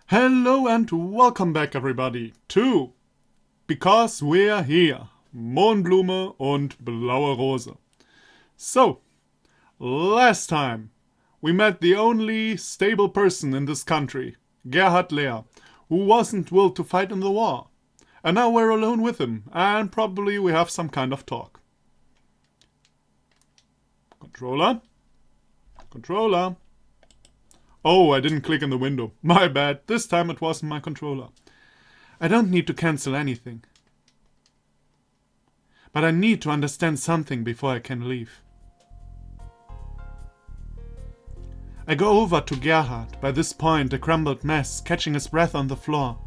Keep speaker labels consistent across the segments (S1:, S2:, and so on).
S1: Hello and welcome back everybody to Because We're Here, Mohnblume und Blaue Rose. So, last time we met the only stable person in this country, Gerhard Lehr, who wasn't willed to fight in the war. And now we're alone with him, and probably we have some kind of talk. Controller? Controller? Oh, I didn't click in the window. My bad. This time it wasn't my controller. I don't need to cancel anything. But I need to understand something before I can leave. I go over to Gerhard, by this point a crumbled mess, catching his breath on the floor.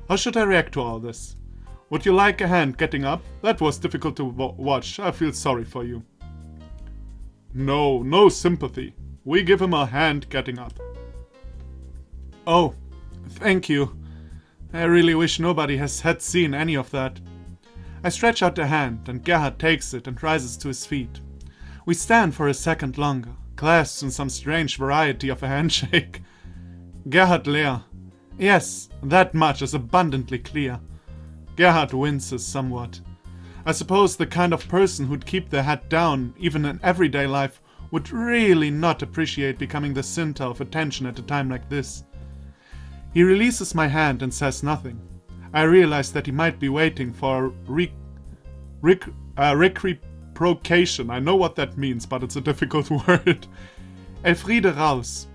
S1: How should I react to all this? Would you like a hand getting up? That was difficult to watch. I feel sorry for you. No sympathy. We give him a hand getting up. Oh, thank you. I really wish nobody had seen any of that. I stretch out the hand, and Gerhard takes it and rises to his feet. We stand for a second longer, clasped in some strange variety of a handshake. Gerhard Lehr. Yes, that much is abundantly clear. Gerhard winces somewhat. I suppose the kind of person who'd keep their head down, even in everyday life, would really not appreciate becoming the center of attention at a time like this. He releases my hand and says nothing. I realize that he might be waiting for reciprocation. I know what that means, but it's a difficult word. Elfriede raus.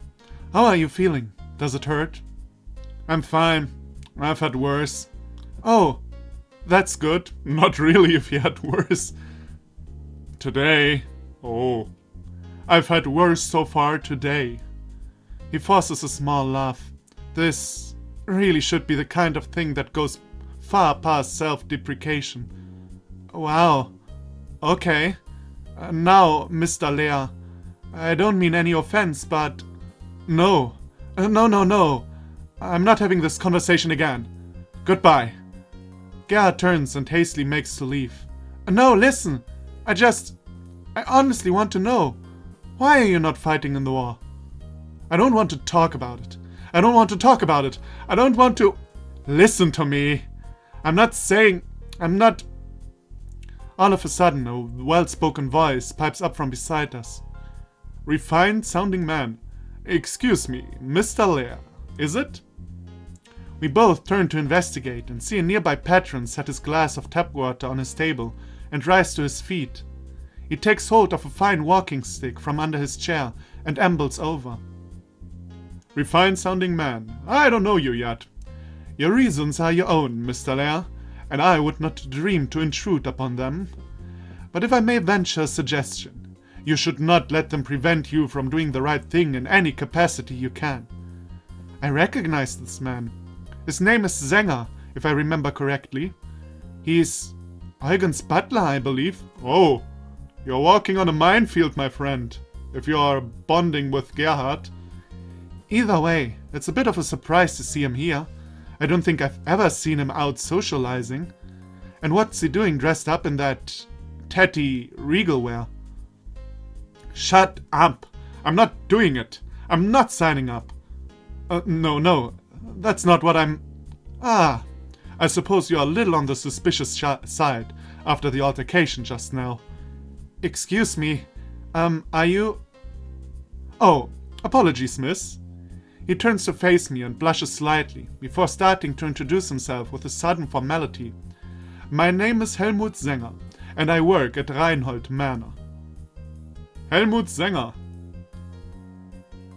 S1: How are you feeling? Does it hurt? I'm fine. I've had worse. Oh, that's good. Not really if you had worse. Today. Oh. I've had worse so far today. He forces a small laugh. This really should be the kind of thing that goes far past self-deprecation. Wow. Okay. Now, Mr. Lehr, I don't mean any offense, but... No. No. I'm not having this conversation again. Goodbye. Gerhard turns and hastily makes to leave. No, listen. I honestly want to know. Why are you not fighting in the war? I don't want to talk about it. I don't want to... Listen to me. I'm not... All of a sudden, a well-spoken voice pipes up from beside us. Refined-sounding man. Excuse me, Mr. Lehr, is it? We both turn to investigate and see a nearby patron set his glass of tap water on his table and rise to his feet. He takes hold of a fine walking stick from under his chair and ambles over. Refined-sounding man, I don't know you yet. Your reasons are your own, Mr. Lehr, and I would not dream to intrude upon them. But if I may venture a suggestion, you should not let them prevent you from doing the right thing in any capacity you can. I recognize this man. His name is Sänger, if I remember correctly. He's Eugen's butler, I believe. Oh, you're walking on a minefield, my friend, if you are bonding with Gerhard. Either way, it's a bit of a surprise to see him here. I don't think I've ever seen him out socializing. And what's he doing dressed up in that tatty regal wear? Shut up! I'm not doing it! I'm not signing up! No, that's not what I'm... I suppose you're a little on the suspicious side after the altercation just now. Excuse me, are you... Oh, apologies, miss. He turns to face me and blushes slightly, before starting to introduce himself with a sudden formality. My name is Helmut Sänger, and I work at Reinhold Manor. Helmut Sänger.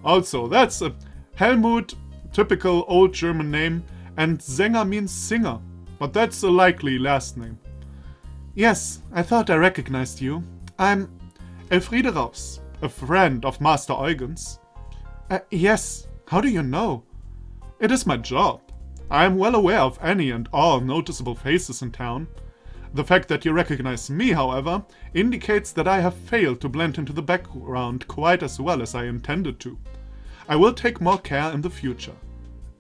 S1: Also, that's a Helmut, typical old German name, and Sänger means singer, but that's a likely last name. Yes, I thought I recognized you. I'm Elfriede Raus, a friend of Master Eugen's. Yes, how do you know? It is my job. I am well aware of any and all noticeable faces in town. The fact that you recognize me, however, indicates that I have failed to blend into the background quite as well as I intended to. I will take more care in the future.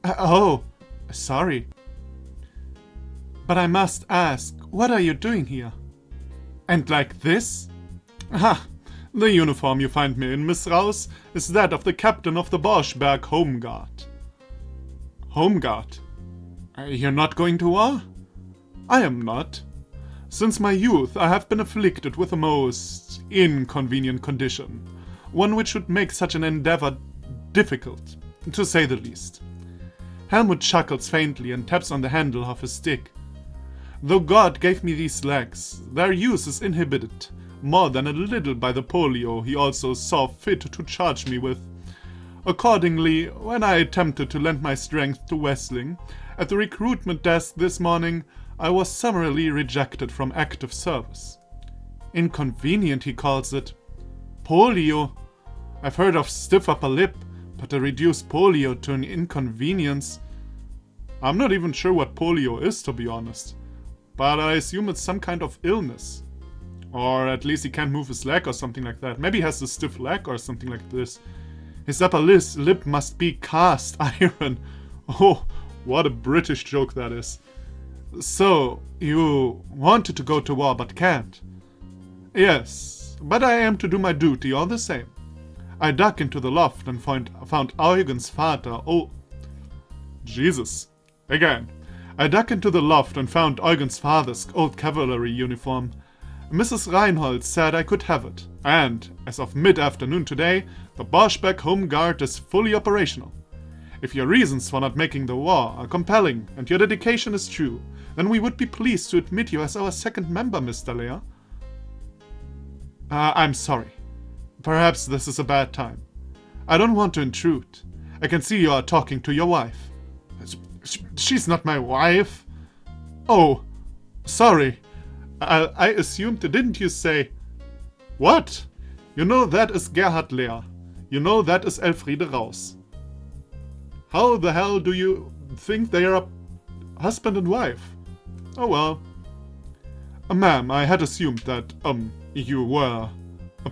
S1: Oh, sorry. But I must ask, what are you doing here? And like this? The uniform you find me in, Miss Raus, is that of the captain of the Borschberg Home Guard. Home guard. You're not going to war? I am not. Since my youth, I have been afflicted with a most inconvenient condition, one which would make such an endeavor difficult, to say the least. Helmut chuckles faintly and taps on the handle of his stick. Though God gave me these legs, their use is inhibited more than a little by the polio he also saw fit to charge me with. Accordingly, when I attempted to lend my strength to wrestling, at the recruitment desk this morning, I was summarily rejected from active service. Inconvenient, he calls it. Polio. I've heard of stiff upper lip, but to reduce polio to an inconvenience. I'm not even sure what polio is, to be honest. But I assume it's some kind of illness. Or at least he can't move his leg or something like that. Maybe he has a stiff leg or something like this. His upper lip must be cast iron. Oh, what a British joke that is. So, you wanted to go to war but can't? Yes, but I am to do my duty all the same. I dug into the loft and found Eugen's father. Oh, Jesus. Again. I dug into the loft and found Eugen's father's old cavalry uniform. Mrs. Reinhold said I could have it, and, as of mid-afternoon today, the Boschbeck Home Guard is fully operational. If your reasons for not making the war are compelling and your dedication is true, then we would be pleased to admit you as our second member, Mr. Lear. I'm sorry. Perhaps this is a bad time. I don't want to intrude. I can see you are talking to your wife. She's not my wife. Oh, sorry. I assumed, didn't you say... What? You know that is Gerhard Lear. You know that is Elfriede Raus. How the hell do you think they are husband and wife? Oh well. Ma'am, I had assumed that, you were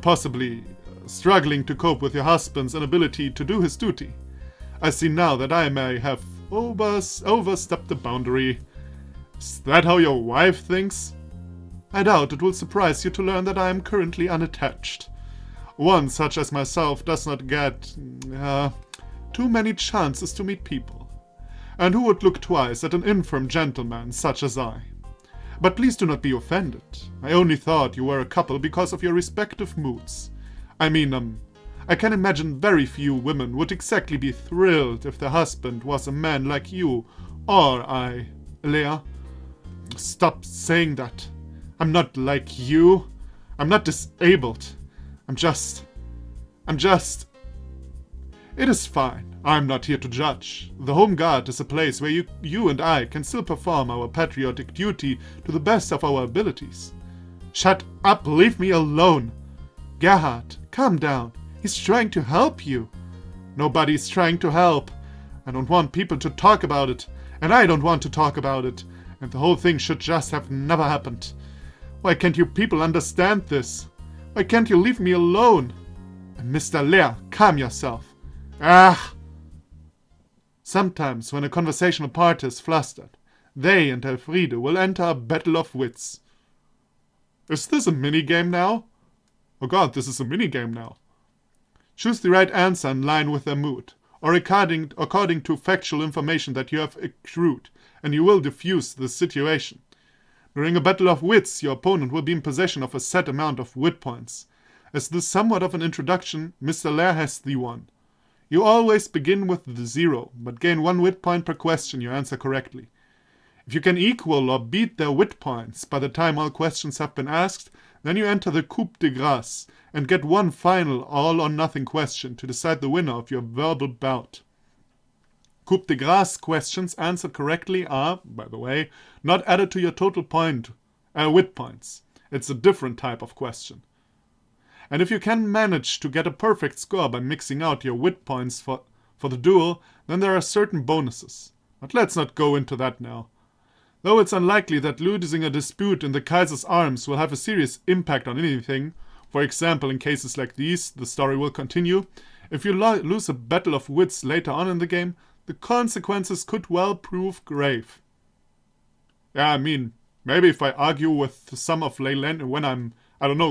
S1: possibly struggling to cope with your husband's inability to do his duty. I see now that I may have overstepped the boundary. Is that how your wife thinks? I doubt it will surprise you to learn that I am currently unattached. One such as myself does not get, too many chances to meet people. And who would look twice at an infirm gentleman such as I? But please do not be offended. I only thought you were a couple because of your respective moods. I mean, I can imagine very few women would exactly be thrilled if their husband was a man like you, or I. Leah, stop saying that. I'm not like you. I'm not disabled. I'm just... It is fine. I'm not here to judge. The Home Guard is a place where you and I can still perform our patriotic duty to the best of our abilities. Shut up, leave me alone. Gerhard, calm down. He's trying to help you. Nobody's trying to help. I don't want people to talk about it, and I don't want to talk about it, and the whole thing should just have never happened. Why can't you people understand this? Why can't you leave me alone? And Mr. Lear, calm yourself. Ah! Sometimes, when a conversational party is flustered, they and Elfriede will enter a battle of wits. Is this a minigame now? Oh god, this is a minigame now. Choose the right answer in line with their mood, or according to factual information that you have accrued, and you will diffuse the situation. During a battle of wits, your opponent will be in possession of a set amount of wit points. As this somewhat of an introduction, Mr. Lear has the one. You always begin with the 0, but gain 1 wit point per question you answer correctly. If you can equal or beat their wit points by the time all questions have been asked, then you enter the coup de grâce and get one final all-or-nothing question to decide the winner of your verbal bout. Coup de grâce questions answered correctly are, by the way, not added to your total wit points. It's a different type of question. And if you can manage to get a perfect score by mixing out your wit points for the duel, then there are certain bonuses. But let's not go into that now. Though it's unlikely that losing a dispute in the Kaiser's arms will have a serious impact on anything, for example in cases like these, the story will continue, if you lose a battle of wits later on in the game, the consequences could well prove grave. Yeah, I mean, maybe if I argue with some of Leyland when I'm,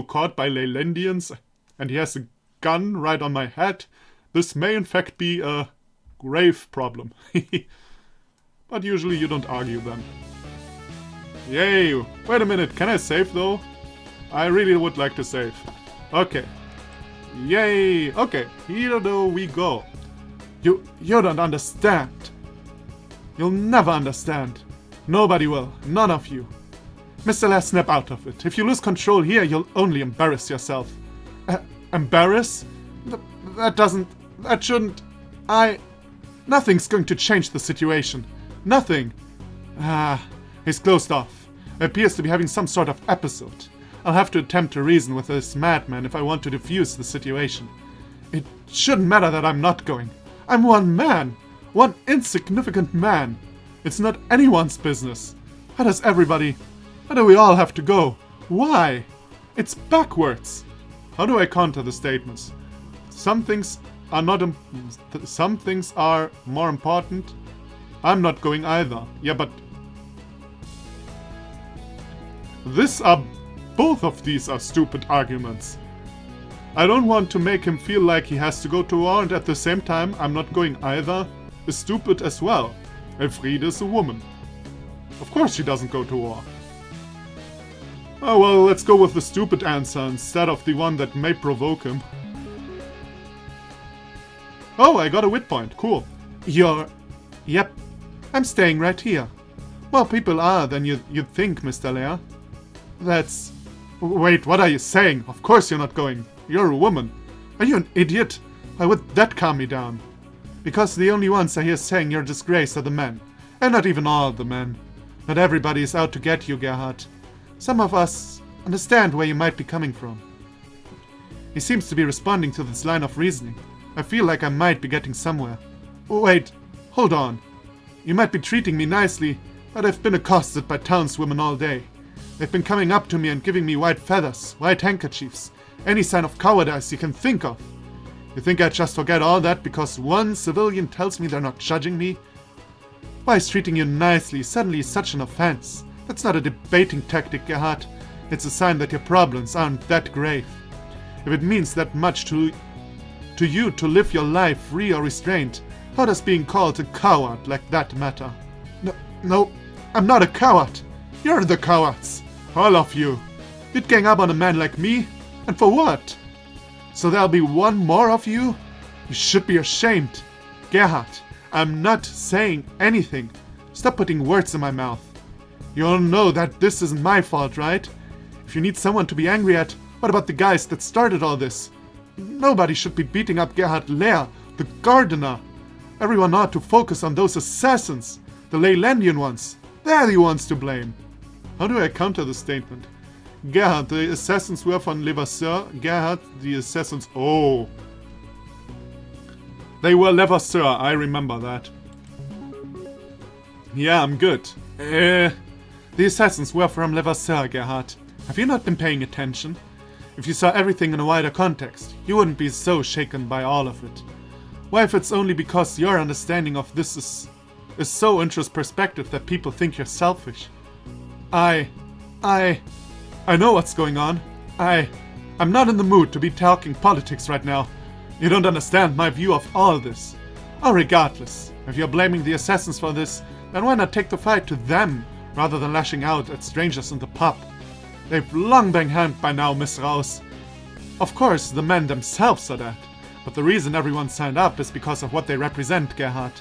S1: caught by Leylandians, and he has a gun right on my head, this may in fact be a grave problem. But usually you don't argue them. Yay! Wait a minute, can I save though? I really would like to save. Okay. Yay! Okay, here though we go. You don't understand. You'll never understand. Nobody will. None of you. Mr. Lair, snap out of it. If you lose control here, you'll only embarrass yourself. Embarrass? That shouldn't... Nothing's going to change the situation. Nothing. He's closed off. Appears to be having some sort of episode. I'll have to attempt to reason with this madman if I want to defuse the situation. It shouldn't matter that I'm not going. I'm one man. One insignificant man. It's not anyone's business. Why do we all have to go? Why? It's backwards. How do I counter the statements? Some things are more important. I'm not going either. Yeah, but... Both of these are stupid arguments. I don't want to make him feel like he has to go to war, and at the same time, I'm not going either, is stupid as well. Elfriede is a woman. Of course she doesn't go to war. Oh well, let's go with the stupid answer instead of the one that may provoke him. Oh, I got a wit point. Cool. Yep. I'm staying right here. More people are than you'd think, Mr. Lair. Wait, what are you saying? Of course you're not going. You're a woman. Are you an idiot? Why would that calm me down? Because the only ones I hear saying you're a disgrace are the men. And not even all the men. Not everybody is out to get you, Gerhard. Some of us understand where you might be coming from. He seems to be responding to this line of reasoning. I feel like I might be getting somewhere. Wait, hold on. You might be treating me nicely, but I've been accosted by townswomen all day. They've been coming up to me and giving me white feathers, white handkerchiefs, any sign of cowardice you can think of. You think I'd just forget all that because one civilian tells me they're not judging me? Why is treating you nicely suddenly such an offense? That's not a debating tactic, Gerhard. It's a sign that your problems aren't that grave. If it means that much to you to live your life free or restrained, how does being called a coward like that matter? No, I'm not a coward. You're the cowards. All of you. You'd gang up on a man like me? And for what? So there'll be one more of you? You should be ashamed. Gerhard, I'm not saying anything. Stop putting words in my mouth. You all know that this isn't my fault, right? If you need someone to be angry at, what about the guys that started all this? Nobody should be beating up Gerhard Lair, the gardener. Everyone ought to focus on those assassins, the Leylandian ones. They're the ones to blame. How do I counter the statement? Gerhard, the assassins were von Levasseur. Gerhard, the assassins... Oh. They were Levasseur, I remember that. Yeah, I'm good. The assassins were from Levasseur, Gerhard. Have you not been paying attention? If you saw everything in a wider context, you wouldn't be so shaken by all of it. Why, if it's only because your understanding of this is so introspective that people think you're selfish? I know what's going on. I'm not in the mood to be talking politics right now. You don't understand my view of all this. Oh, regardless, if you're blaming the assassins for this, then why not take the fight to them rather than lashing out at strangers in the pub? They've long been hanged by now, Miss Rouse. Of course, the men themselves are dead, but the reason everyone signed up is because of what they represent, Gerhard.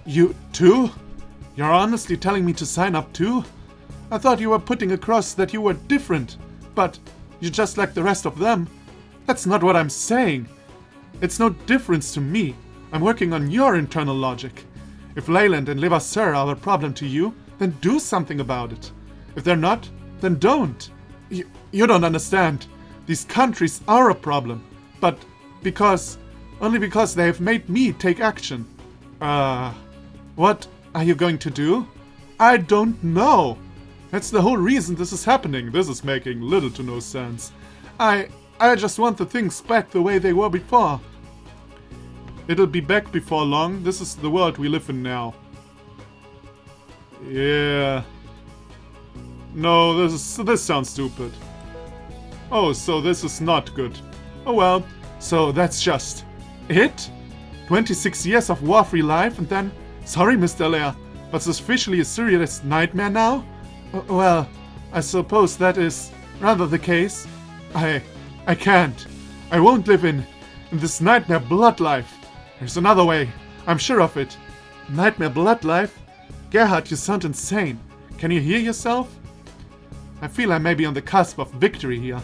S1: You too? You're honestly telling me to sign up too? I thought you were putting across that you were different, but you're just like the rest of them. That's not what I'm saying. It's no difference to me. I'm working on your internal logic. If Leyland and Levasseur are a problem to you, then do something about it. If they're not, then don't. You don't understand. These countries are a problem, but only because they have made me take action. What are you going to do? I don't know. That's the whole reason this is happening. This is making little to no sense. I just want the things back the way they were before. It'll be back before long. This is the world we live in now. Yeah. No, this sounds stupid. Oh, so this is not good. Oh well, so that's just it? 26 years of war-free life and then Sorry, Mr. Lear, but it's officially a serious nightmare now? Well, I suppose that is rather the case. I can't. I won't live in this nightmare blood life. There's another way. I'm sure of it. Nightmare blood life? Gerhard, you sound insane. Can you hear yourself? I feel I may be on the cusp of victory here.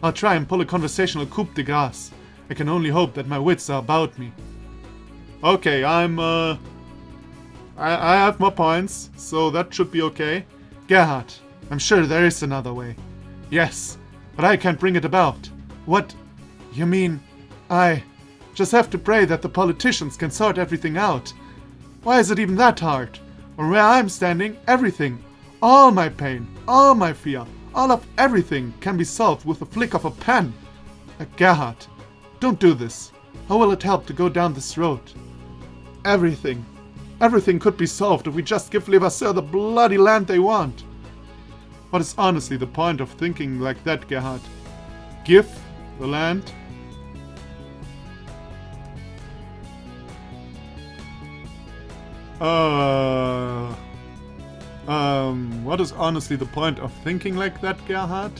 S1: I'll try and pull a conversational coup de grace. I can only hope that my wits are about me. Okay, I have more points, so that should be okay. Gerhard, I'm sure there is another way. Yes, but I can't bring it about. What? You mean, I just have to pray that the politicians can sort everything out? Why is it even that hard? Or where I'm standing, everything, all my pain, all my fear, all of everything can be solved with a flick of a pen. Gerhard, don't do this. How will it help to go down this road? Everything could be solved if we just give Levasseur the bloody land they want. What is honestly the point of thinking like that, Gerhard? Give the land? What is honestly the point of thinking like that, Gerhard?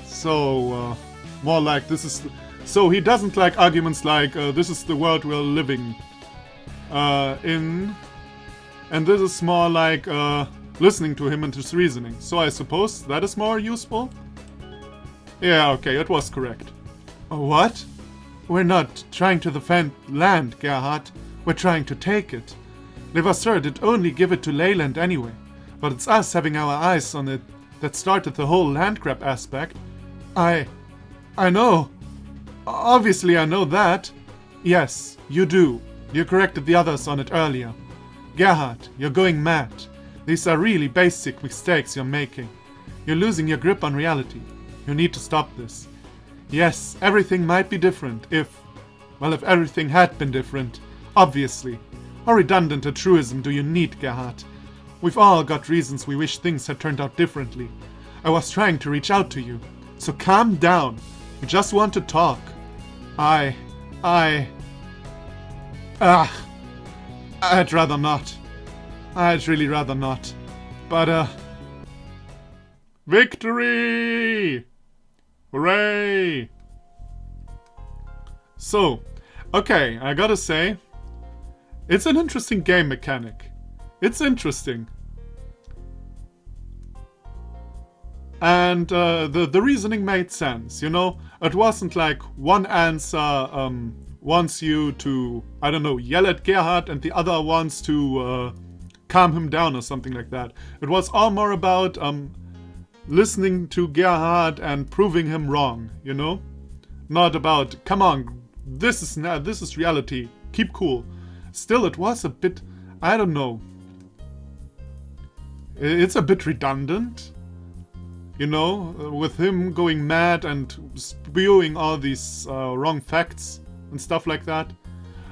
S1: So, more like this is... So he doesn't like arguments like, this is the world we're living in. And this is more like listening to him and his reasoning. So I suppose that is more useful? Yeah, okay, it was correct. What? We're not trying to defend land, Gerhard. We're trying to take it. Levasseur did only give it to Leyland anyway. But it's us having our eyes on it that started the whole land grab aspect. I know. Obviously I know that. Yes, you do. You corrected the others on it earlier. Gerhard, you're going mad. These are really basic mistakes you're making. You're losing your grip on reality. You need to stop this. Yes, everything might be different if everything had been different. Obviously. How redundant a truism do you need, Gerhard? We've all got reasons we wish things had turned out differently. I was trying to reach out to you. So calm down. You just want to talk. I'd rather not. I'd really rather not. But, victory! Hooray! So, okay, I gotta say, it's an interesting game mechanic. It's interesting. And the reasoning made sense, you know? It wasn't like one answer wants you to, I don't know, yell at Gerhard and the other wants to calm him down or something like that. It was all more about listening to Gerhard and proving him wrong, you know? Not about, come on, this is reality, keep cool. Still, it was a bit, I don't know. It's a bit redundant, you know, with him going mad and spewing all these wrong facts and stuff like that.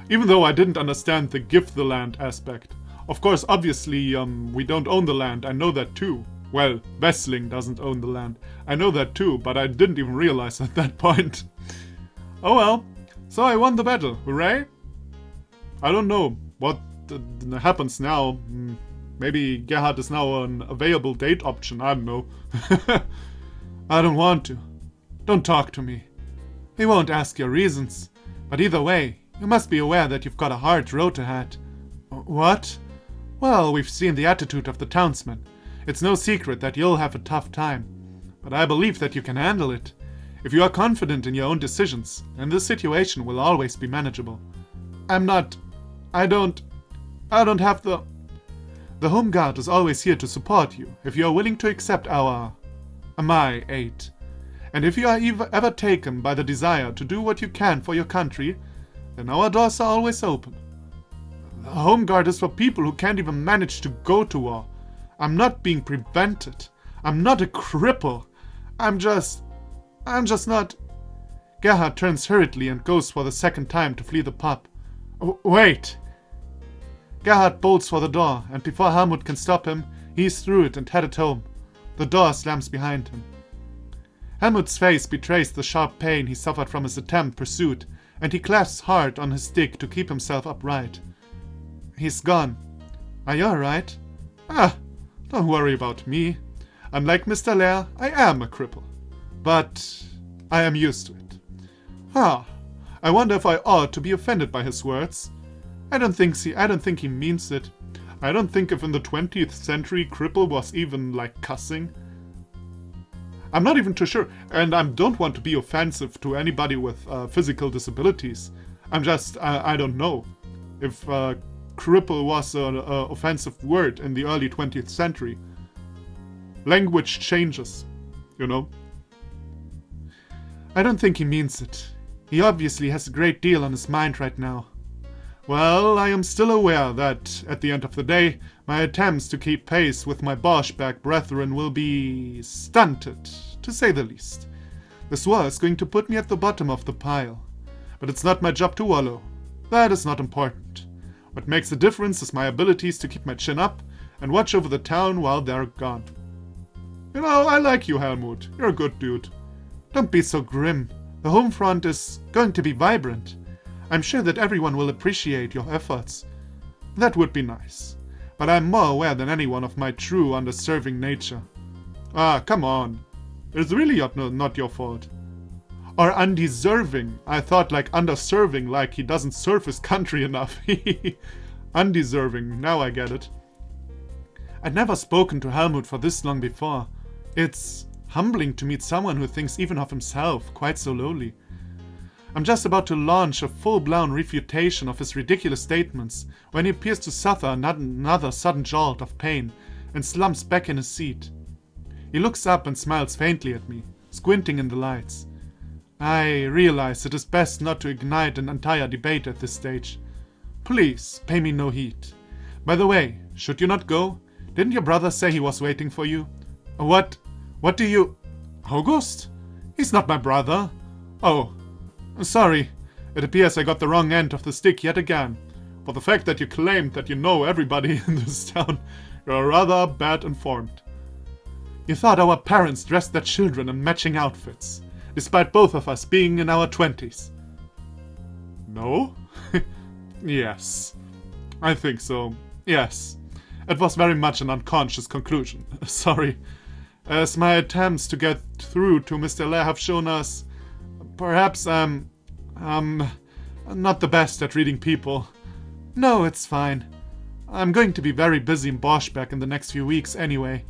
S1: Even though I didn't understand the give the land aspect. Of course, obviously, we don't own the land, I know that too. Well, Wessling doesn't own the land. I know that too, but I didn't even realize at that point. Oh well, so I won the battle, hooray! I don't know what happens now. Maybe Gerhard is now an available date option, I don't know. I don't want to. Don't talk to me. He won't ask your reasons. But either way, you must be aware that you've got a hard road ahead. What? Well, we've seen the attitude of the townsmen. It's no secret that you'll have a tough time. But I believe that you can handle it. If you are confident in your own decisions, then this situation will always be manageable. I don't have the... The Home Guard is always here to support you, if you are willing to accept my aid. And if you are ever taken by the desire to do what you can for your country, then our doors are always open. The Home Guard is for people who can't even manage to go to war. I'm not being prevented. I'm not a cripple. I'm just not... Gerhard turns hurriedly and goes for the second time to flee the pub. Wait! Gerhard bolts for the door, and before Helmut can stop him, he's through it and headed home. The door slams behind him. Helmut's face betrays the sharp pain he suffered from his attempt pursuit, and he clasps hard on his stick to keep himself upright. He's gone. Are you alright? Ah, don't worry about me. Unlike Mr. Lair, I am a cripple. But I am used to it. I wonder if I ought to be offended by his words. I don't think he means it. I don't think if in the 20th century cripple was even like cussing. I'm not even too sure, and I don't want to be offensive to anybody with physical disabilities. I don't know if cripple was an offensive word in the early 20th century. Language changes, you know. I don't think he means it. He obviously has a great deal on his mind right now. Well, I am still aware that, at the end of the day, my attempts to keep pace with my Boschback brethren will be stunted, to say the least. This war is going to put me at the bottom of the pile. But it's not my job to wallow. That is not important. What makes a difference is my abilities to keep my chin up and watch over the town while they're gone. You know, I like you, Helmut. You're a good dude. Don't be so grim. The home front is going to be vibrant. I'm sure that everyone will appreciate your efforts. That would be nice. But I'm more aware than anyone of my true underserving nature. Ah, come on. It's really not your fault. Or undeserving. I thought like underserving, like he doesn't serve his country enough. Undeserving, now I get it. I'd never spoken to Helmut for this long before. It's humbling to meet someone who thinks even of himself quite so lowly. I'm just about to launch a full-blown refutation of his ridiculous statements when he appears to suffer another sudden jolt of pain and slumps back in his seat. He looks up and smiles faintly at me, squinting in the lights. I realize it is best not to ignite an entire debate at this stage. Please, pay me no heed. By the way, should you not go? Didn't your brother say he was waiting for you? What do you... August? He's not my brother. Oh, sorry. It appears I got the wrong end of the stick yet again. For the fact that you claimed that you know everybody in this town, you're rather bad informed. You thought our parents dressed their children in matching outfits, despite both of us being in our 20s. No? Yes. I think so. Yes. It was very much an unconscious conclusion. Sorry. As my attempts to get through to Mr. Lair have shown us, perhaps I'm not the best at reading people. No, it's fine. I'm going to be very busy in Boschback in the next few weeks anyway.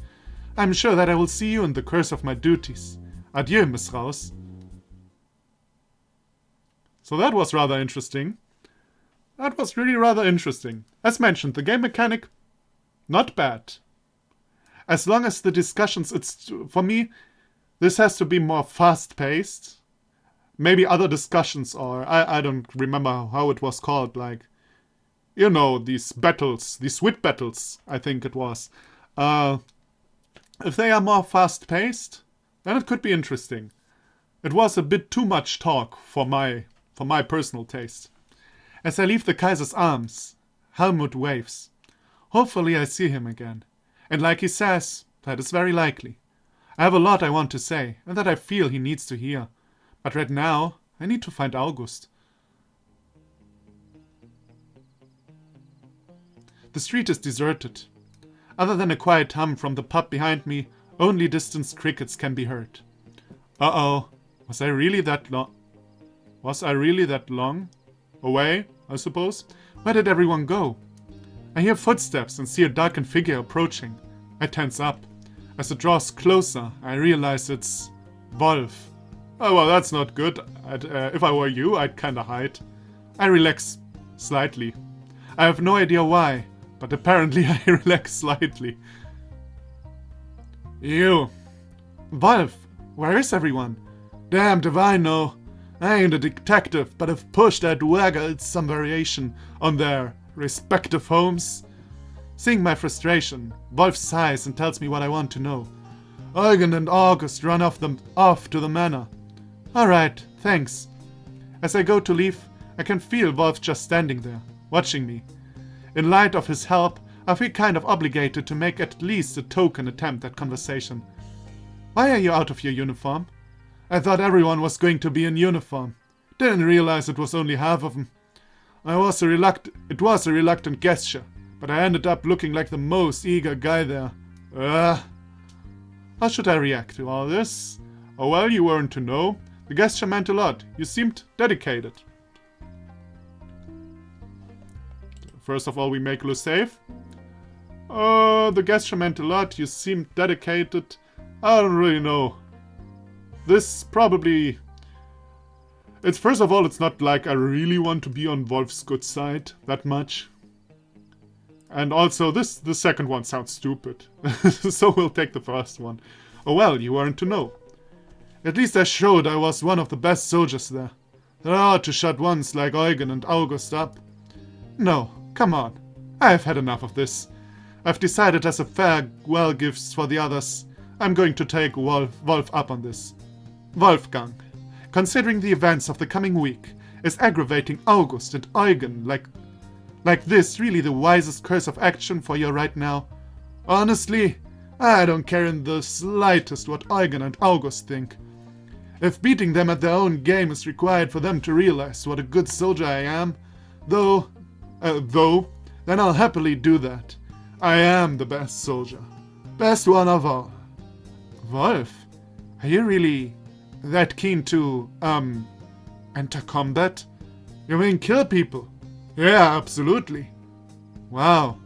S1: I'm sure that I will see you in the course of my duties. Adieu, Miss Raus. So that was rather interesting. That was really rather interesting. As mentioned, the game mechanic, not bad. As long as the discussions, for me, this has to be more fast-paced. Maybe other discussions, or I don't remember how it was called, like, you know, these battles, these wit battles, I think it was. If they are more fast-paced, then it could be interesting. It was a bit too much talk for my personal taste. As I leave the Kaiser's arms, Helmut waves. Hopefully I see him again. And like he says, that is very likely. I have a lot I want to say, and that I feel he needs to hear. But right now, I need to find August. The street is deserted. Other than a quiet hum from the pub behind me, only distant crickets can be heard. Uh-oh, was I really that long away, I suppose? Where did everyone go? I hear footsteps and see a darkened figure approaching. I tense up. As it draws closer, I realize it's Wolf. Oh, well, that's not good. If I were you, I'd kinda hide. I relax slightly. I have no idea why, but apparently I relax slightly. You. Wolf, where is everyone? Damned if I know. I ain't a detective, but have pushed that waggle some variation on their respective homes. Seeing my frustration, Wolf sighs and tells me what I want to know. Eugen and August run off to the manor. Alright, thanks. As I go to leave, I can feel Wolf just standing there, watching me. In light of his help, I feel kind of obligated to make at least a token attempt at conversation. Why are you out of your uniform? I thought everyone was going to be in uniform. Didn't realize it was only half of them. It was a reluctant gesture, but I ended up looking like the most eager guy there. How should I react to all this? Oh well, you weren't to know. The gesture meant a lot. You seemed dedicated. First of all, we make Lu safe. The gesture meant a lot. You seemed dedicated. I don't really know. This probably... First of all, it's not like I really want to be on Wolf's good side that much. And also, the second one sounds stupid. So we'll take the first one. Oh well, you weren't to know. At least I showed I was one of the best soldiers there. There are to shut ones like Eugen and August up. No, come on. I've had enough of this. I've decided as a farewell gifts for the others, I'm going to take Wolf up on this. Wolfgang, considering the events of the coming week, is aggravating August and Eugen like this really the wisest course of action for you right now? Honestly, I don't care in the slightest what Eugen and August think. If beating them at their own game is required for them to realize what a good soldier I am, then I'll happily do that. I am the best soldier. Best one of all. Wolf, are you really that keen to, enter combat? You mean kill people? Yeah, absolutely. Wow.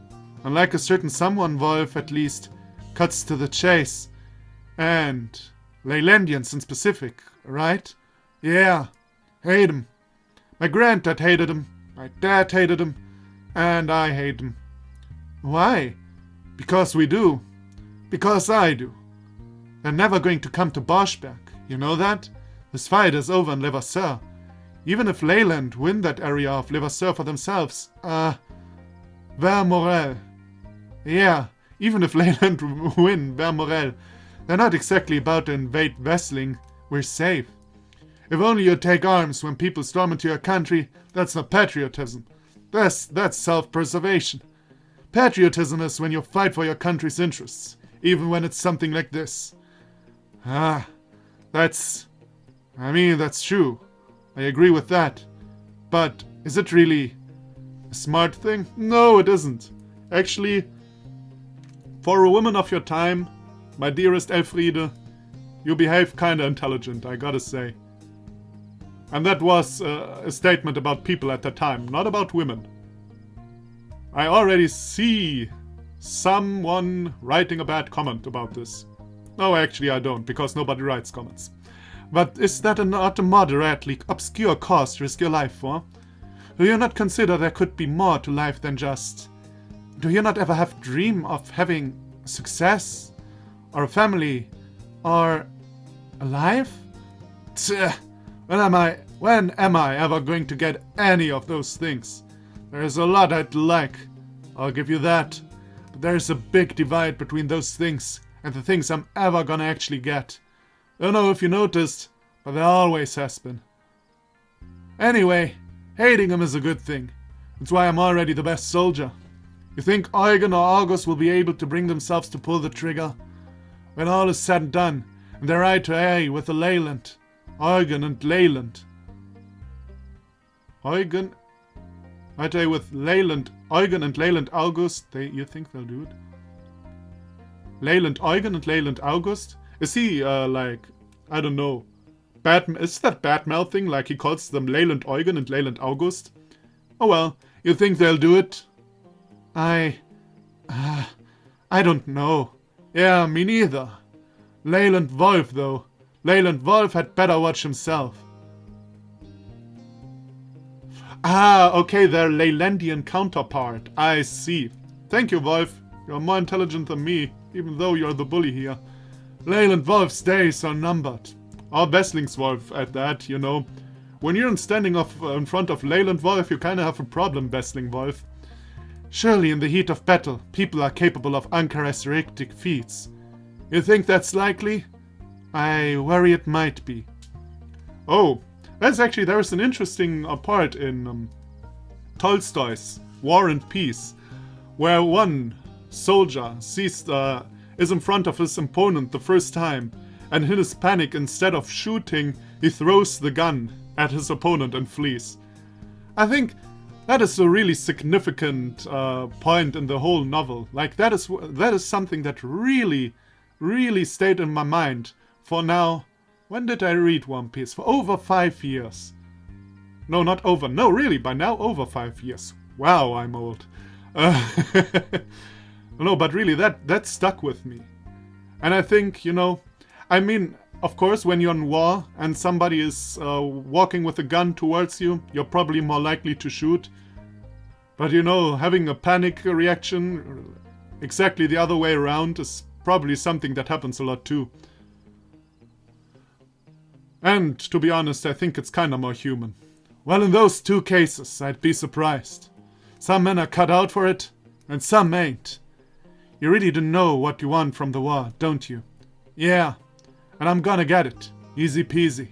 S1: Unlike a certain someone, Wolf, at least, cuts to the chase. And Leylandians in specific, right? Yeah. Hate him. My granddad hated him. My dad hated him. And I hate him. Why? Because we do. Because I do. They're never going to come to Boschberg. You know that? This fight is over in Levasseur. Even if Leyland win that area of Levasseur for themselves, Vermorel. Yeah, even if Leyland win Vermorel, they're not exactly about to invade Wessling. We're safe. If only you take arms when people storm into your country, that's not patriotism. That's self-preservation. Patriotism is when you fight for your country's interests, even when it's something like this. That's true. I agree with that. But is it really a smart thing? No, it isn't. Actually, for a woman of your time, my dearest Elfriede, you behave kinda intelligent, I gotta say. And that was a statement about people at that time, not about women. I already see someone writing a bad comment about this. No, actually I don't, because nobody writes comments. But is that not a moderately obscure cause to risk your life for? Do you not consider there could be more to life than just... Do you not ever have dream of having success? Or a family? Or a life? Tch, when am I ever going to get any of those things? There is a lot I'd like, I'll give you that. But there is a big divide between those things and the things I'm ever gonna actually get. Don't know if you noticed, but there always has been. Anyway, hating him is a good thing. That's why I'm already the best soldier. You think Eugen or August will be able to bring themselves to pull the trigger? When all is said and done, and they're eye to eye with the Leyland, Eugen and Leyland. Eugen and Leyland August, you think they'll do it? Leyland Eugen and Leyland August? Is he, like, I don't know, is that bad mouthing, like he calls them Leyland Eugen and Leyland August? Oh well, you think they'll do it? I don't know. Yeah, me neither. Leyland Wolf, though. Leyland Wolf had better watch himself. Okay, their Leylandian counterpart. I see. Thank you, Wolf. You're more intelligent than me, even though you're the bully here. Leyland Wolf's days are numbered. Or Wessling's Wolf at that, you know. When you're standing in front of Leyland Wolf, you kinda have a problem, Wessling Wolf. Surely in the heat of battle, people are capable of uncharacteristic feats. You think that's likely? I worry it might be. Oh, there's an interesting part in Tolstoy's War and Peace, where one soldier is in front of his opponent the first time, and in his panic, instead of shooting, he throws the gun at his opponent and flees. I think That is a really significant point in the whole novel. Like that is something that really, really stayed in my mind for now. When did I read One Piece? For over 5 years. No, not over. No, really, by now over 5 years. Wow, I'm old. No, but really, that stuck with me. And I think, I mean, of course, when you're in war and somebody is walking with a gun towards you, you're probably more likely to shoot. But having a panic reaction exactly the other way around is probably something that happens a lot too. And to be honest, I think it's kinda more human. Well, in those two cases, I'd be surprised. Some men are cut out for it, and some ain't. You really do know what you want from the war, don't you? Yeah, and I'm gonna get it. Easy peasy.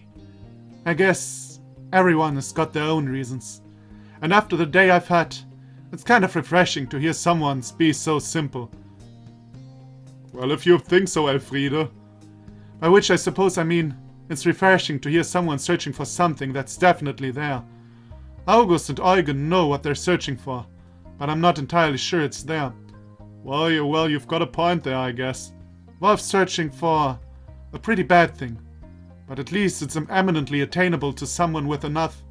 S1: I guess everyone has got their own reasons. And after the day I've had, it's kind of refreshing to hear someone's be so simple. Well, if you think so, Elfriede. By which I suppose I mean, it's refreshing to hear someone searching for something that's definitely there. August and Eugen know what they're searching for, but I'm not entirely sure it's there. Well, you've got a point there, I guess. Wolf's searching for a pretty bad thing, but at least it's eminently attainable to someone with enough,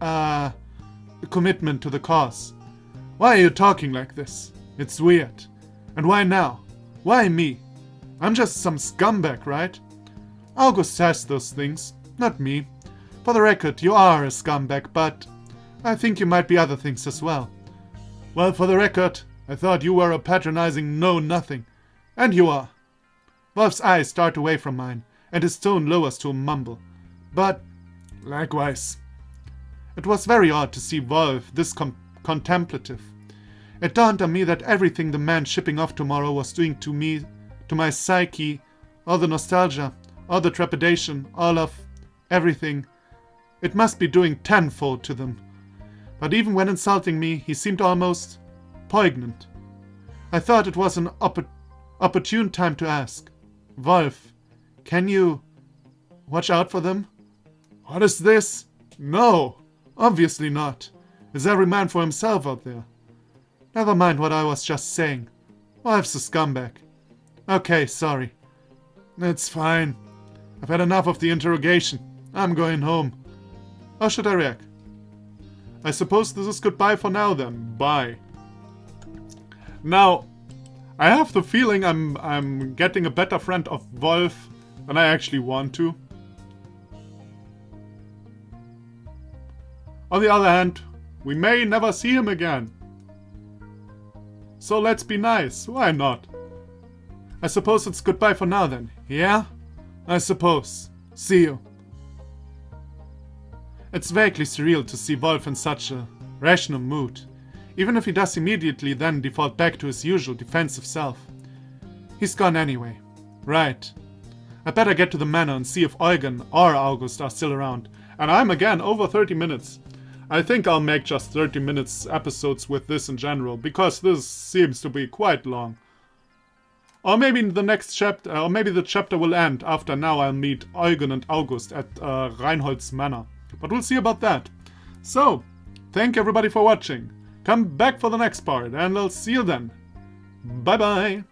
S1: commitment to the cause. Why are you talking like this? It's weird. And why now? Why me? I'm just some scumbag, right? August says those things, not me. For the record, you are a scumbag, but I think you might be other things as well. Well, for the record, I thought you were a patronizing know-nothing. And you are. Wolf's eyes dart away from mine, and his tone lowers to a mumble. But, likewise. It was very odd to see Wolf this contemplative. It dawned on me that everything the man shipping off tomorrow was doing to me, to my psyche, all the nostalgia, all the trepidation, all of everything, it must be doing tenfold to them. But even when insulting me, he seemed almost poignant. I thought it was an opportune time to ask, Wolf, can you watch out for them? What is this? No, obviously not. Is every man for himself out there? Never mind what I was just saying. Wolf's a scumbag. Okay, sorry. It's fine. I've had enough of the interrogation. I'm going home. How should I react? I suppose this is goodbye for now then. Bye. Now, I have the feeling I'm getting a better friend of Wolf than I actually want to. On the other hand, we may never see him again. So let's be nice, why not? I suppose it's goodbye for now then, yeah? I suppose. See you. It's vaguely surreal to see Wolf in such a rational mood, even if he does immediately then default back to his usual defensive self. He's gone anyway. Right. I better get to the manor and see if Eugen or August are still around. And I'm again over 30 minutes. I think I'll make just 30 minutes episodes with this in general, because this seems to be quite long. Or maybe the next chapter, or maybe the chapter will end after now I'll meet Eugen and August at Reinhold's manor. But we'll see about that. So, thank everybody for watching. Come back for the next part, and I'll see you then. Bye bye!